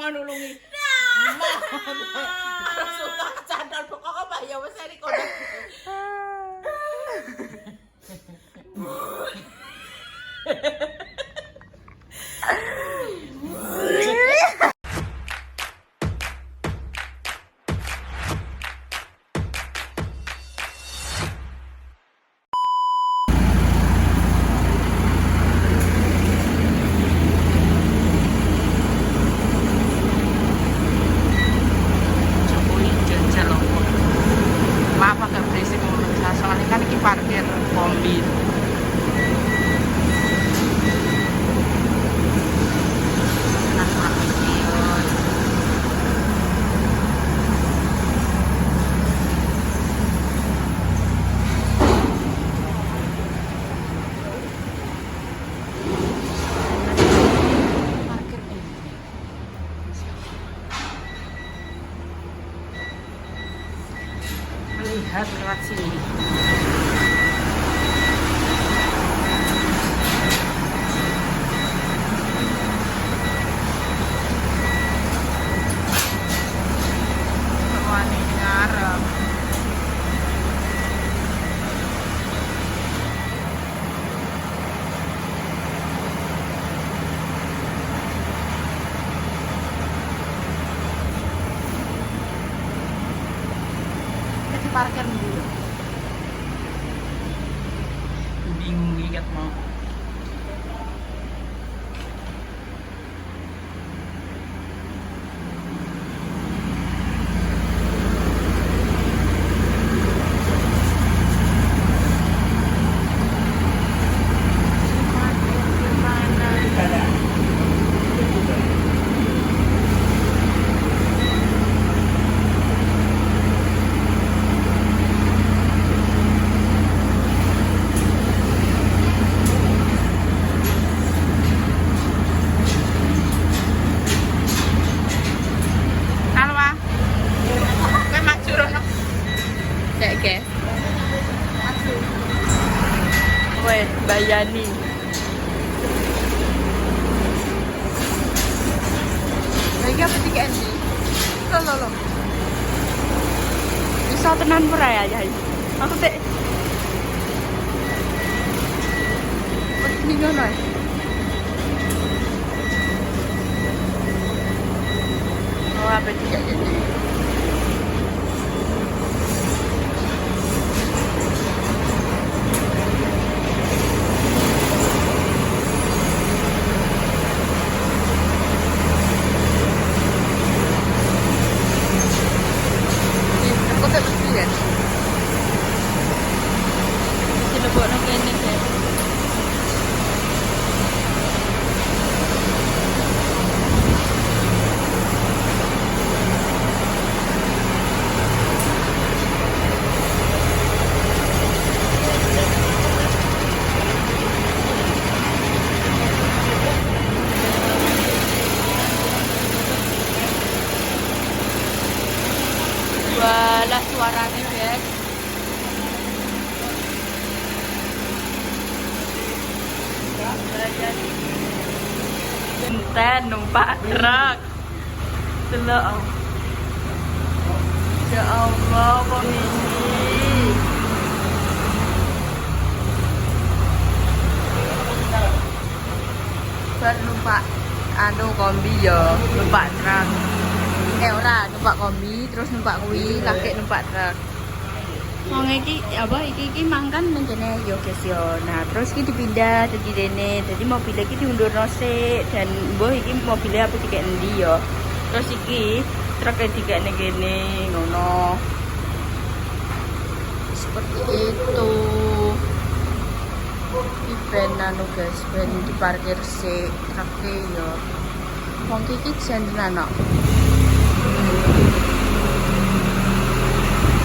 mau nulungi. Suka kecandol pokok apa ya wis eri kono. Soalnya kan ini parkir kombi. Melihat lewat sini. Parkir dulu. Bingung lihat mau. Weh, Bayani. Lagi apa tiga ini? Lo. Bisa tenan pura ya, Jai. Aku teh. Ini ngono. Oh, apa tiga ini? Walah suaranya guys. Benten numpak truk. Delok. Ya Allah, kok ini. Buat numpak kombi ya, numpak truk. Ora numpak kombi terus numpak kuwi kakek numpak truk. Wong iki apa iki mangkan nang kene yo guys yo. Nah, terus iki dipindah dadi rene. Dadi mobil iki diundurno sik dan mbuh iki mobilnya apa dikek endi yo. Terus iki truk dikek ning kene ngono. Seperti itu. Iki ben anu guys, ben diparkir sik truke yo. Wong iki jan tenan kok.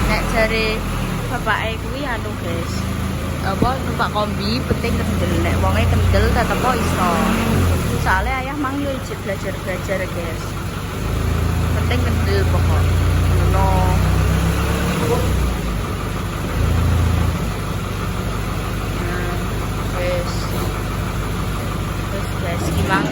Nek jare bapake kuwi anu guys, apa numpak kombi penting kendel. Nek wonge kendel tetep kok iso. Soale ayah mang yo ijek belajar guys. Penting kendel pokok. Ngono. Wes. Wes guys, gimang.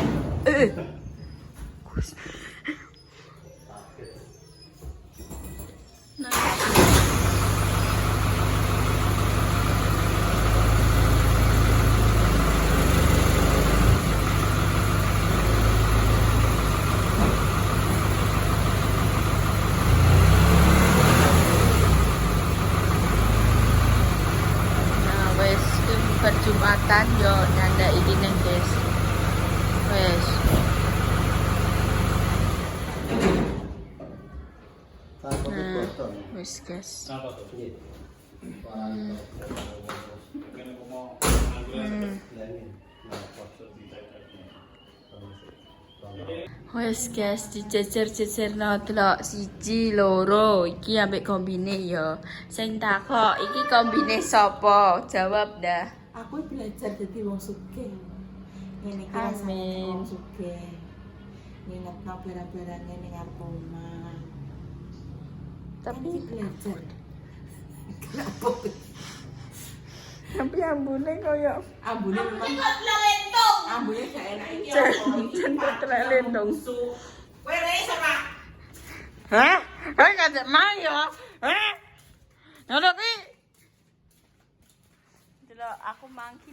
Wes guys. Wes guys, dijejer-jejerno delok 1 2 iki ambek kombine ya. Sing takok iki kombine sapa? Jawab dah. Aku belajar jadi wong sugih. Ngene iki rasane Amin. wong sugih. Ngingetno barang-barangnya ning arep omah. Tapi Kan belajar. Kenapa? tapi ambune koyo Ambune memang ambune gak enak iki. cendet lendong. Kowe rene sama. Hah? Kowe ngajak main ya? Hah? Ngono ki. Delok aku mangki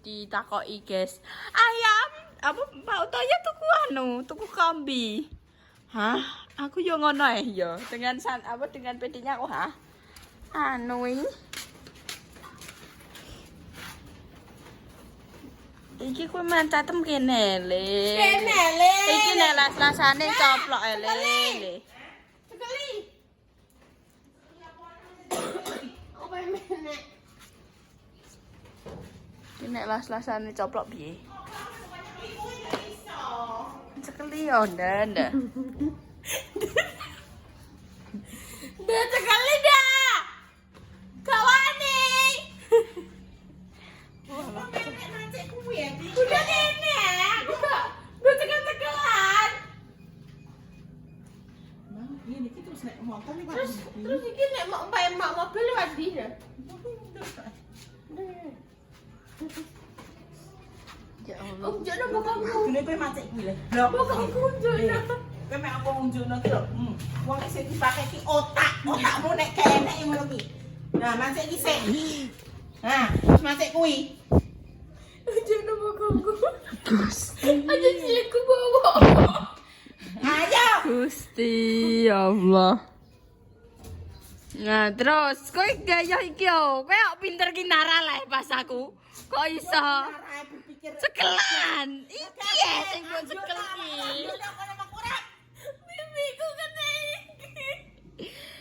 ditakoki, guys. Ayam, apa Pak Utoyo tuku kambi. Hah? Aku yo ngono ae yo. Dengan dengan PD-nya aku, hah? Iki kuwi mancatem kene le. Kene le. Iki nek las-lasane coplok le. Sekali. Apa menek? Iki nek las-lasane coplok piye? Sekali yo ndak. Dia sekali dah. Kawani. Udah nenek. Udah tekan-tekan. Mang, ini kita terus naik motor nih. Terus iki nek mau mbae mobil lewat dia. Ya Allah. Oh, jono bakal ngene kowe macet kuwi lho. Lho, bakal kunjono. Kowe mek apa kunjono ki lho. Wong sing dipake ki otakmu nek kenek ngono ki. Nah, macet ki sik. Nah, terus macet kuwi. Jono bakal Gusti. aja cilikku bawa. Ayo. Gusti ya Allah. Nah, terus kowe gaya iki yo. Kowe kok pinter ki nara pas aku. Kok iso? Cekelan. Iki ya sing mbok cekel ki. Mimiku kena iki.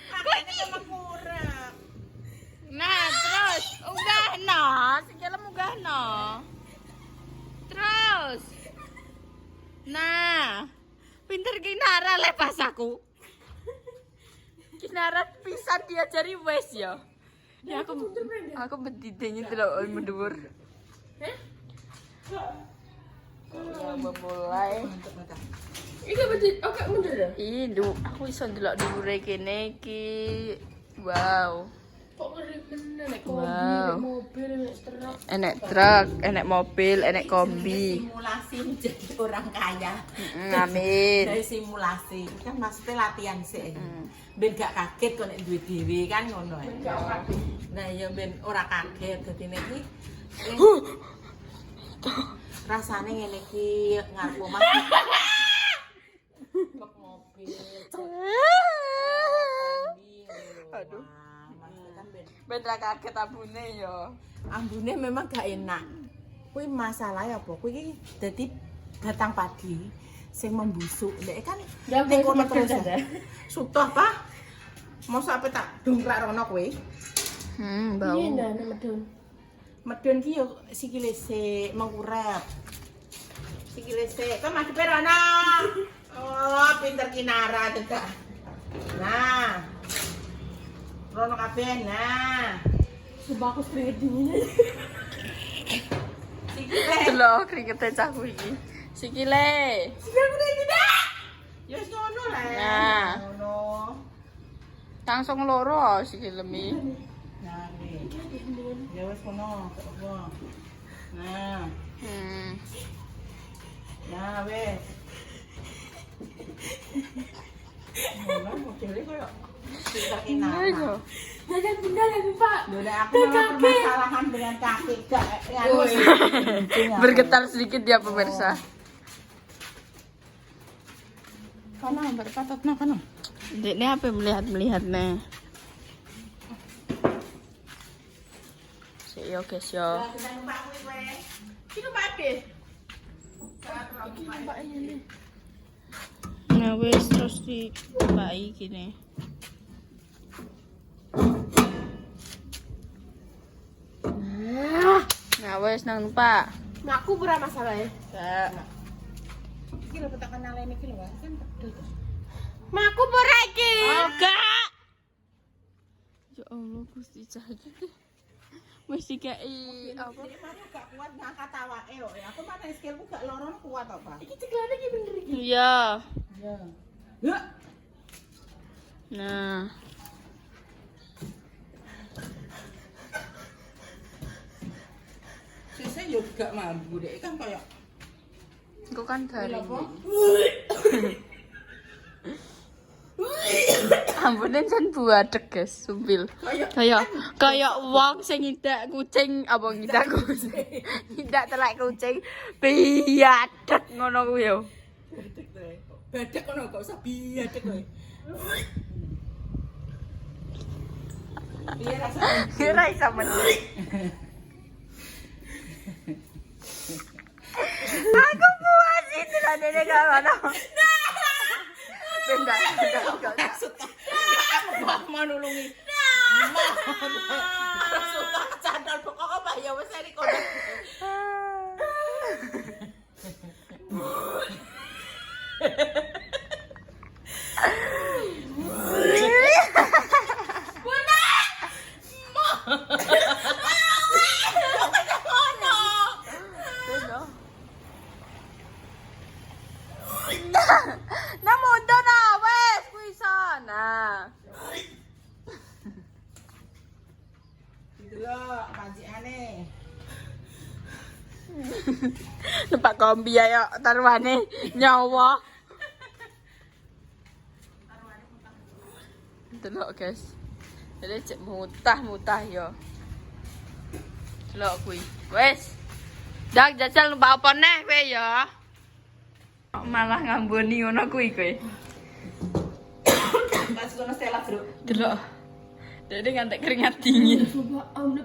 Kowe iki kurang. Nah, terus unggahno, sikile munggahno. Terus. Nah, pinter ki nara pas aku. Kinarat pisan diajari wes ya. Ya aku bendidenya delok mendhuwur. Ya memulai. Iki bedit oke mundur ya? Ndu, aku iso ndelok dhuwure kene iki. Wow. Kok ngeri bener nek Wow. mobil nek truk. Enek truk, enek mobil, enek kombi. Simulasi menjadi orang kaya. Amin. Dari simulasi kan maksudnya latihan sih. Ben gak kaget kok nek duwe dhewe kan ngono ae. Nah ya ben ora kaget dadi nek iki rasane ngene iki ngarep omah. Kok mobil. Aduh. Maksudnya kan Ben ra kaget abune ya. ambune memang gak enak. Kuwi masalah apa? Kuwi iki dadi batang padi sing membusuk. Nek kan ning kono terus. Suto apa? Mosok apa tak dongkrak rono kowe? Bau. Medun ki yo sikile sik mengurep. Sikile sik. Kok madhepe rono. Oh, pinter kinara tekan. Nah. Rono kabeh. Nah. Sumpah aku keringet dingin. Sikile. Delok kringete cahku iki. Sikile. Sikile aku tidak. Ya wis ngono lah. Nah. Ngono. Langsung loro sikile mi. Nah, iki. Ya wis ngono. Nah. Nah, wes. Mulai modelnya kayak pinter kinara. Jangan benar ya, Pak. Udah aku memang permasalahan dengan kaki gak Bergetar sedikit ya pemirsa. Kana berpatat nah kana. Ini apa melihat-melihatnya? Yo guys yo. Nah wes terus dibukai gini. wes nang numpak. Nah, aku berapa masalah ya? Gak. Iki lho tak kenal ini iki lho kan pedot. Mak aku berapa iki? Oh, gak. Ya Allah, Gusti Cah iki. Wis dikei apa? Jadi mana gak kuat ngangkat awake yo. Aku mana skillku gak loron kuat apa? Iki ceklane iki bener iki. Iya. Ya. Ya. Nah. Sese yo gak mampu dek kan kayak Iku kan garing. Ampunin jan buadek guys, sumpil. Kayak wong sing ngidak kucing apa ngidak kucing. Ngidak telek kucing biadek ngono kuwi yo. bedek to. Bedek kono gak usah biadek kowe. Piye rasane? Kira iso meneh. Aku puas itu lah dene gak mana. Bentar. Suka. Aku mau nulungi. Suka candal pokoknya Mbak ya wis iki kono. Nah muda na wes kuwi sana. Delok pancikane. Numpak kombi ayo taruhane nyawa. Delok guys. Jadi cek mutah yo. Delok kuwi. Wes. Dak jajal numpak apa neh kowe ya. Malah ngamboni ngono kuwi kowe. Pas kono Stella, Bro. Delok. Dede ngantek keringat dingin. Coba amne.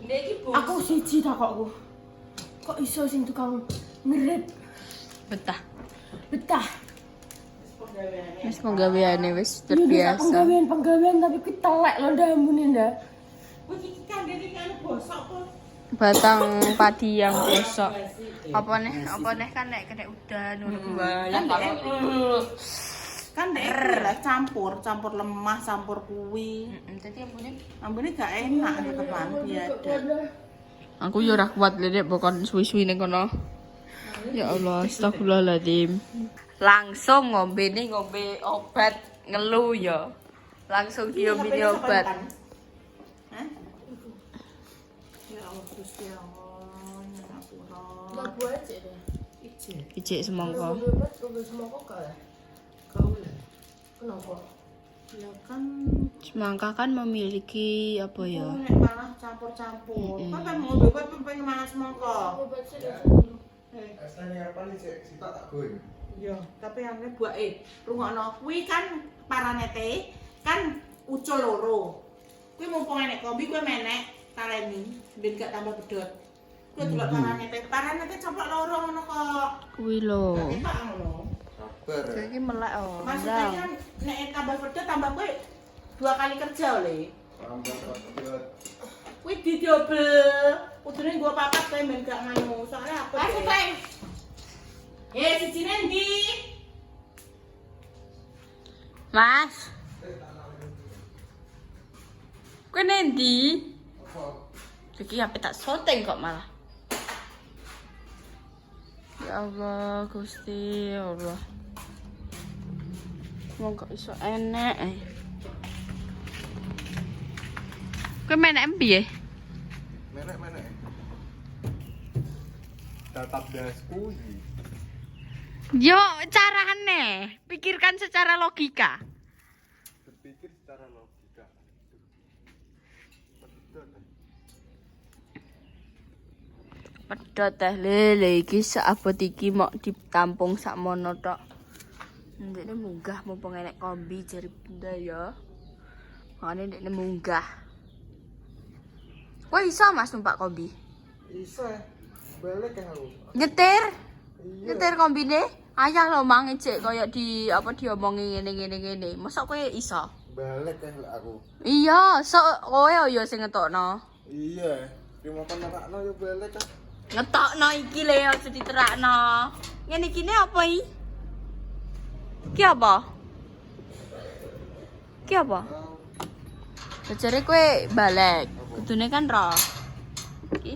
Nek iki bos. Aku siji tak kok. Kok iso sing tukang ngerep? Betah. Betah. Wis penggaweane wis Biasa. terbiasa. Penggawean tapi ku telek lho ndambune ndak. Wis iki kandene kan bosok kok. Batang padi yang bosok. Apa nih kan nek kena udan ngono kuwi. Lah kalau Kan nek lah campur lemah, campur kuwi. tadi ambune Ambune gak enak di depan biadab. aku yo ora kuat lek bokon suwi-suwi ning kono. Ya Allah, astagfirullahaladzim. Langsung ngombe obat ngeluh ya. Langsung diombe obat. Hah? Ya Allah Gusti Allah, ya ngapura. Enggak buat aja deh. Ije. Ijik semangka. Udah semua kok kalah. Kau lah. Kenapa? Ya kan Semangka kan memiliki apa ya? nek malah campur-campur. Kan kan mau obat pengen manas mongko. Obat sih. Aslinya apa nih cek? Sita tak goyang. Iya, tapi ane buake rungokno kuwi kan paranete kan ucul loro. Kuwi mumpung enek kombi kuwi menek taleni ben gak tambah pedot. Kuwi delok paranete coplok loro ngono kok. Kuwi lho. Gak enak ngono. Sabar. Saiki melek oh. Maksudnya kan nek tambah pedot tambah kuwi 2 kali kerja le. Tambah pedot. Kuwi didobel. Kudune gua papat kowe ben gak nganu. Soalnya apa? Ayo, Teng. Sijine ndi? Mas. Kowe nendi? Iki sampe tak soteng kok malah. Ya Allah, Gusti, ya Allah. Monggo iso enek. Kowe menek piye? Menek. Tatap dasku iki. Yo, carane. Pikirkan secara logika. Berpikir secara logika. Pedot. Pedhot teh lele iki saabot iki mok ditampung sakmono tok. Ndekne munggah mumpung enek kombi jari bunda ya. Makane ndekne munggah. Kowe iso Mas numpak kombi? Iso. Balik kan aku. Nyetir? Iya. Nyetir kombine? Ayah lo mang cek kaya di apa diomongi ngene. Mosok kowe iso? Balik kan aku. Iya, sok kowe yo sing ngetokno. Iya, terima kan nerakno yo belek kan. Ngetokno iki le aja diterakno. Ngene iki ne apa iki? Iki apa? Iki apa? Jare kowe balik. Kudune kan ro. Iki.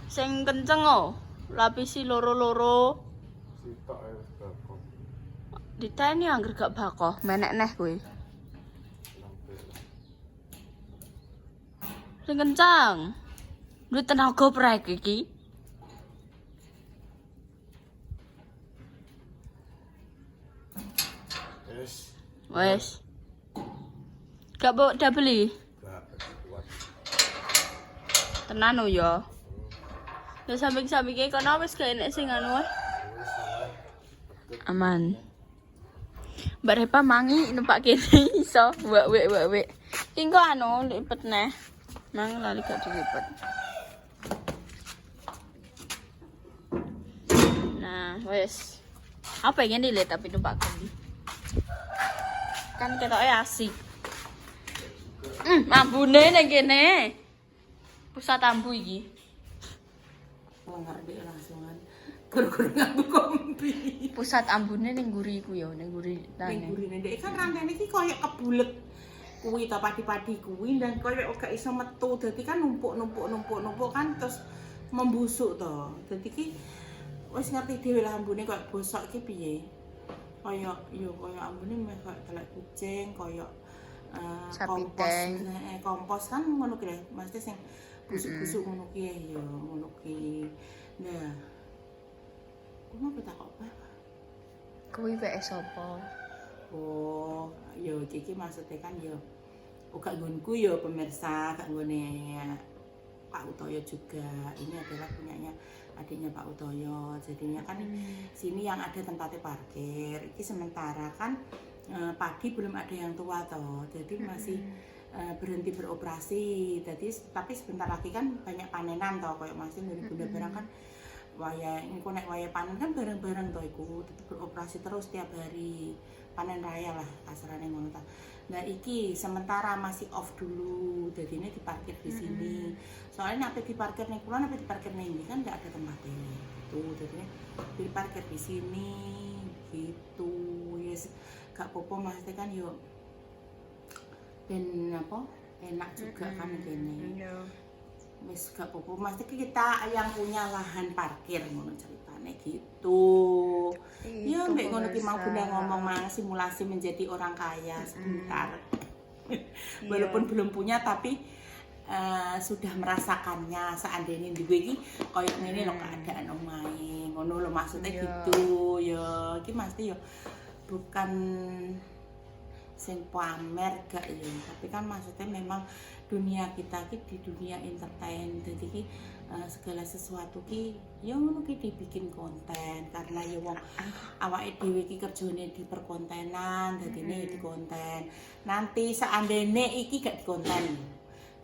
Sing kenceng oh. Lapisi loro-loro. Sitok ya bakok. Diteni angger gak bakoh, menek neh kowe. Sing kencang. Duit tenaga prek iki. Yes. Wes. Gak bawa dah beli. Gak kuat. Tenan oh ya. Ya samping-sampinge kono wis gak enek sing anu wae. Aman. Mbak Repa mangi numpak kene iso. Wek. Iki kok anu lipet neh. Mang lali gak dilipet. Nah, wes. Apa pengen dilihat tapi numpak kombi. Kan ketoke asik. Ambune ning kene. Pusat ambu iki. Wong ngerti langsungan. Guru-guru nganggo kombi. Pusat ambune ning nguri iku ya, ning nguri Ning tane. gurine ndek kan rantene iki koyo kebulet kuwi ta padi-padi kuwi dan koyo gak iso metu. Dadi kan numpuk kan terus membusuk to. Dadi iki wis ngerti dhewe lah ambune koyo bosok iki piye. Koyo ambune meh koyo telek kucing, koyo Sapi kompos. teng. Kompos kan ngono ki lho, mesti sing busuk-busuk ngono ki ya, ngono ki. Nah. Kuwi apa tak kok? Kuwi wae sapa? Oh, yo iki maksudnya kan yo gak nggonku yo pemirsa, gak nggone Pak Utoyo juga. Ini adalah punyanya adiknya Pak Utoyo. Jadinya kan sini yang ada tempatnya parkir. Iki sementara kan padi belum ada yang tua toh. Jadi masih berhenti beroperasi. Jadi tapi sebentar lagi kan banyak panenan toh, kayak masih bunda barang kan waya engko nek waya panen kan bareng-bareng toh iku tetep beroperasi terus tiap hari. Panen raya lah kasarane ngono ta. Nah iki sementara masih off dulu. Jadi ini diparkir di sini. Soalnya nek diparkir ning kulon apa diparkir ning ndi kan enggak ada tempatnya. Tuh jadi diparkir di sini gitu. Yes gak popo maksudnya kan yo ben apa enak juga kan kene. Wis gak popo maksudnya kita yang punya lahan parkir ngono ceritane gitu. Ya mbek ngono ki mau bunda ngomong mang simulasi menjadi orang kaya sebentar. Walaupun belum punya tapi sudah merasakannya seandainya duwe iki koyo ngene lho keadaan omahe ngono lho maksudnya gitu ya iki mesti ya bukan sing pamer gak ya tapi kan maksudnya memang dunia kita ki di dunia entertain jadi ki segala sesuatu ki ya ngono ki dibikin konten karena ya wong awake dhewe ki kerjane di perkontenan dadine di konten nanti seandainya iki gak di konten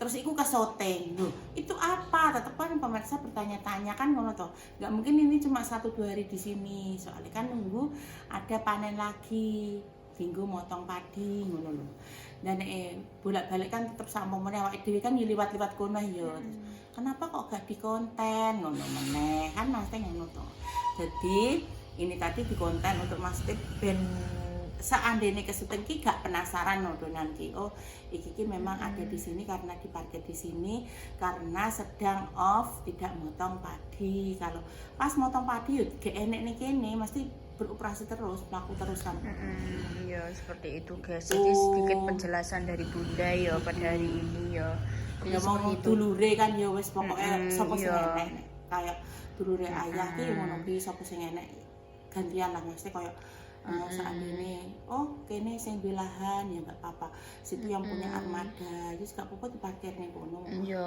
terus iku kesoting loh itu apa tetep kan pemirsa bertanya-tanya kan ngono toh nggak mungkin ini cuma 1-2 hari di sini soalnya kan nunggu ada panen lagi minggu motong padi ngono lho dan bolak-balik kan tetep sama meneh awake dhewe kan liwat-liwat kono ya kenapa kok gak di konten ngono meneh kan mesti ngono toh jadi ini tadi di konten untuk maksudnya ben seandainya kesuting ki gak penasaran nodonan ki oh iki ki memang ada di sini karena diparkir di sini karena sedang off tidak motong padi kalau pas motong padi yo gak enek nih kene mesti beroperasi terus mlaku terus kan iya seperti itu guys jadi sedikit penjelasan dari bunda ya pada hari ini ya ya mau dulure kan ya wis pokoke sapa sing enek kayak dulure ayah ki ngono ki sapa sing enek gantian lah mesti koyo seandainya oh kene sing belahan ya enggak apa-apa situ yang punya armada wis gak apa-apa diparkir ning kono iya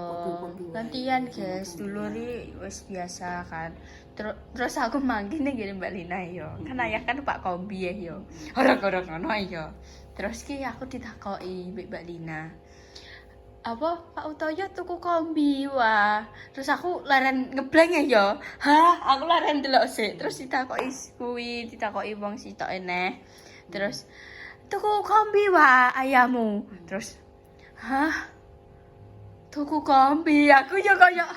gantian guys dulu ri wis biasa kan terus aku mangkin ning Mbak Lina yo kan ayah kan Pak Kombi ya yo orang-orang ngono yo terus ki aku ditakoki Mbak Lina apa Pak Utoyo tuku kombi wah terus aku laren ngeblank ya yo hah aku laren delok sik terus ditakoki wong sitok eneh terus tuku kombi wah ayahmu terus Hah? Tuku kombi, aku yo koyo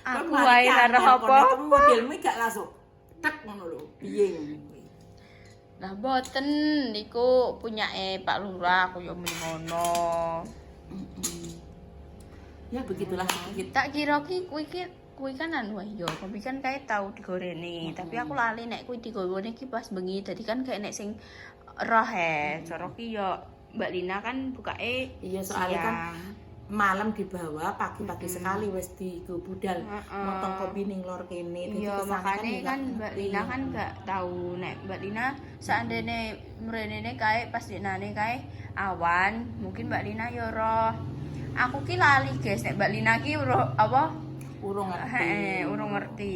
aku wae karo apa? Modelmu gak langsung tak ngono lho. Piye ngono. Lah boten niku punyake Pak Lurah, aku yo muni ngono. Ya begitulah sedikit. Tak kira kuwi kan anu wae yo, kombi kan kae tau digoreni, tapi aku lali nek kuwi digoreni iki pas bengi, dadi kan kayak nek sing roh cara ki yo Mbak Lina kan bukake Iya soalnya kan malam dibawa pagi-pagi sekali wis di budal motong kopi ning lor kene. Iya makane kan Mbak Lina kan gak tahu nek Mbak Lina seandainya mrenene kae pas dinane kae awan, mungkin Mbak Lina yo roh. Aku ki lali guys nek Mbak Lina ki apa urung ngerti. Urung ngerti.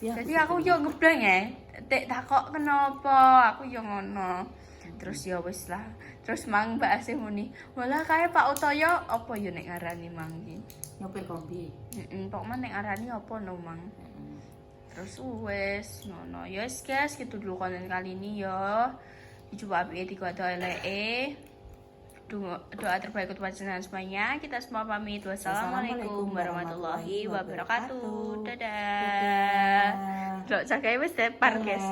Ya, Jadi aku yo ngebleng ya. Tek takok kenapa? Aku yo ngono. Terus ya wis lah. Terus mang Mbak Asih muni, "Walah kae Pak Utoyo apa yo nek ngarani mang iki?" Nyopir kombi. Pokoknya nek ngarani apa no mang. Terus wis ngono. Ya wis guys, gitu dulu konten kali ini yo. Dicoba apike dikuat eleke. Doa terbaik untuk panjenengan semuanya. Kita semua pamit. Wassalamualaikum warahmatullahi wabarakatuh. Dadah. Dok, jaga wis tepar guys.